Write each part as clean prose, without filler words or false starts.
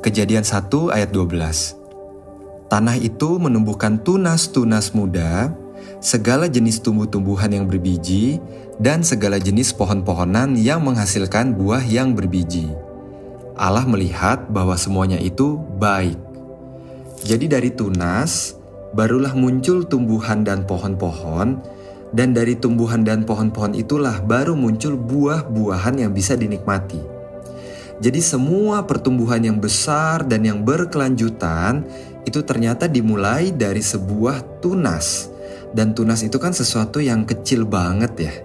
Kejadian 1 ayat 12. Tanah itu menumbuhkan tunas-tunas muda, segala jenis tumbuh-tumbuhan yang berbiji, dan segala jenis pohon-pohonan yang menghasilkan buah yang berbiji. Allah melihat bahwa semuanya itu baik. Jadi dari tunas, barulah muncul tumbuhan dan pohon-pohon, dan dari tumbuhan dan pohon-pohon itulah baru muncul buah-buahan yang bisa dinikmati. Jadi semua pertumbuhan yang besar dan yang berkelanjutan itu ternyata dimulai dari sebuah tunas. Dan tunas itu kan sesuatu yang kecil banget ya.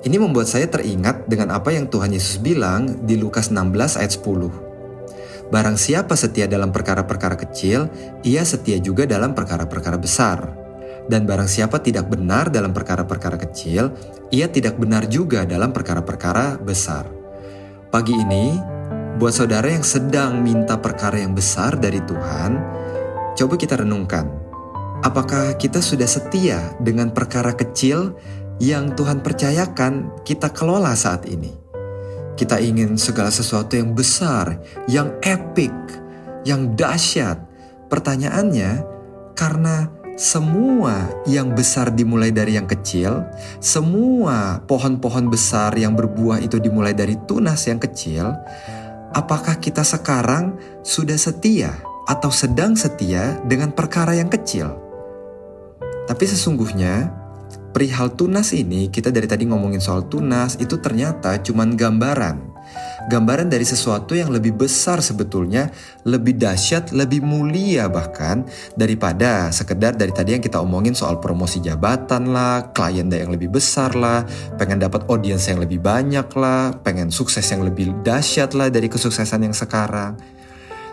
Ini membuat saya teringat dengan apa yang Tuhan Yesus bilang di Lukas 16 ayat 10. Barang siapa setia dalam perkara-perkara kecil, ia setia juga dalam perkara-perkara besar. Dan barang siapa tidak benar dalam perkara-perkara kecil, ia tidak benar juga dalam perkara-perkara besar. Pagi ini, buat saudara yang sedang minta perkara yang besar dari Tuhan, coba kita renungkan. Apakah kita sudah setia dengan perkara kecil yang Tuhan percayakan kita kelola saat ini? Kita ingin segala sesuatu yang besar, yang epik, yang dahsyat. Pertanyaannya, karena semua yang besar dimulai dari yang kecil, semua pohon-pohon besar yang berbuah itu dimulai dari tunas yang kecil, apakah kita sekarang sudah setia atau sedang setia dengan perkara yang kecil? Tapi sesungguhnya perihal tunas ini, kita dari tadi ngomongin soal tunas, itu ternyata cuman gambaran. Gambaran dari sesuatu yang lebih besar sebetulnya, lebih dahsyat, lebih mulia bahkan daripada sekedar dari tadi yang kita omongin soal promosi jabatan lah, klien yang lebih besar lah, pengen dapat audiens yang lebih banyak lah, pengen sukses yang lebih dahsyat lah dari kesuksesan yang sekarang.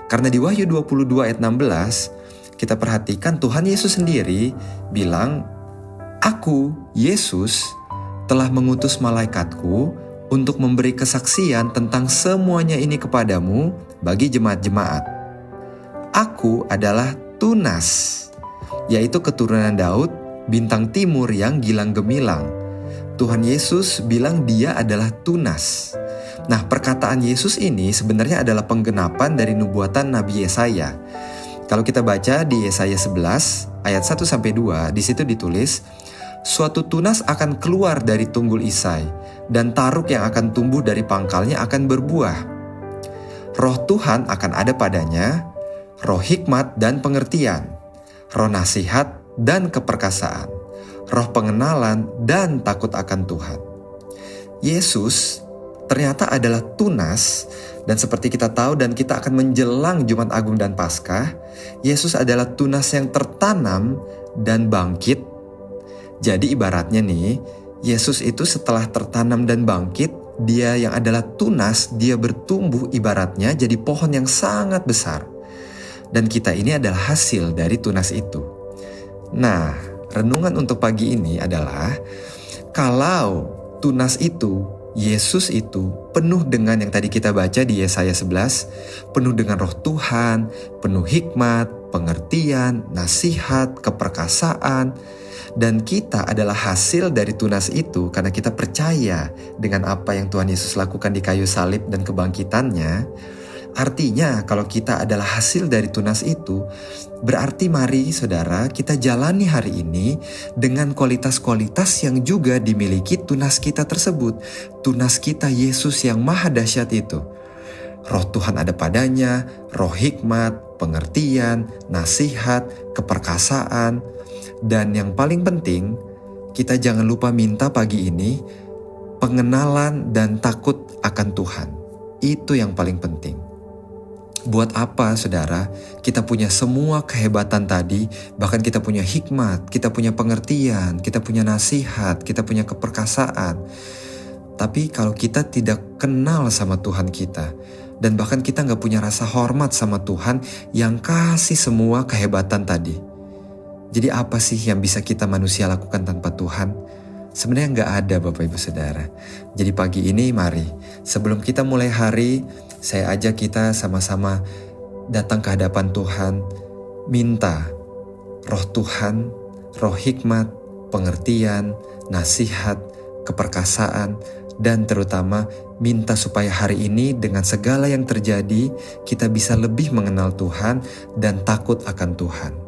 Karena di Wahyu 22 ayat 16, kita perhatikan Tuhan Yesus sendiri bilang, "Aku, Yesus, telah mengutus malaikatku untuk memberi kesaksian tentang semuanya ini kepadamu bagi jemaat-jemaat. Aku adalah tunas, yaitu keturunan Daud, bintang timur yang gilang gemilang." Tuhan Yesus bilang dia adalah tunas. Nah, perkataan Yesus ini sebenarnya adalah penggenapan dari nubuatan Nabi Yesaya. Kalau kita baca di Yesaya 11 ayat 1-2, di situ ditulis, "Suatu tunas akan keluar dari tunggul Isai, dan taruk yang akan tumbuh dari pangkalnya akan berbuah. Roh Tuhan akan ada padanya, roh hikmat dan pengertian, roh nasihat dan keperkasaan, roh pengenalan dan takut akan Tuhan." Yesus ternyata adalah tunas, dan seperti kita tahu dan kita akan menjelang Jumat Agung dan Paskah, Yesus adalah tunas yang tertanam dan bangkit. Jadi ibaratnya nih, Yesus itu setelah tertanam dan bangkit, dia yang adalah tunas, dia bertumbuh ibaratnya jadi pohon yang sangat besar. Dan kita ini adalah hasil dari tunas itu. Nah, renungan untuk pagi ini adalah, kalau tunas itu, Yesus itu penuh dengan yang tadi kita baca di Yesaya 11, penuh dengan roh Tuhan, penuh hikmat, pengertian, nasihat, keperkasaan, dan kita adalah hasil dari tunas itu karena kita percaya dengan apa yang Tuhan Yesus lakukan di kayu salib dan kebangkitannya. Artinya kalau kita adalah hasil dari tunas itu, berarti mari saudara kita jalani hari ini dengan kualitas-kualitas yang juga dimiliki tunas kita tersebut. Tunas kita Yesus yang maha dahsyat itu. Roh Tuhan ada padanya, roh hikmat, pengertian, nasihat, keperkasaan. Dan yang paling penting, kita jangan lupa minta pagi ini pengenalan dan takut akan Tuhan. Itu yang paling penting. Buat apa saudara kita punya semua kehebatan tadi, bahkan kita punya hikmat, kita punya pengertian, kita punya nasihat, kita punya keperkasaan. Tapi kalau kita tidak kenal sama Tuhan kita, dan bahkan kita gak punya rasa hormat sama Tuhan yang kasih semua kehebatan tadi. Jadi apa sih yang bisa kita manusia lakukan tanpa Tuhan? Sebenarnya gak ada Bapak Ibu Saudara. Jadi pagi ini mari, sebelum kita mulai hari, saya ajak kita sama-sama datang ke hadapan Tuhan, minta roh Tuhan, roh hikmat, pengertian, nasihat, keperkasaan, Dan terutama minta supaya hari ini dengan segala yang terjadi kita bisa lebih mengenal Tuhan dan takut akan Tuhan.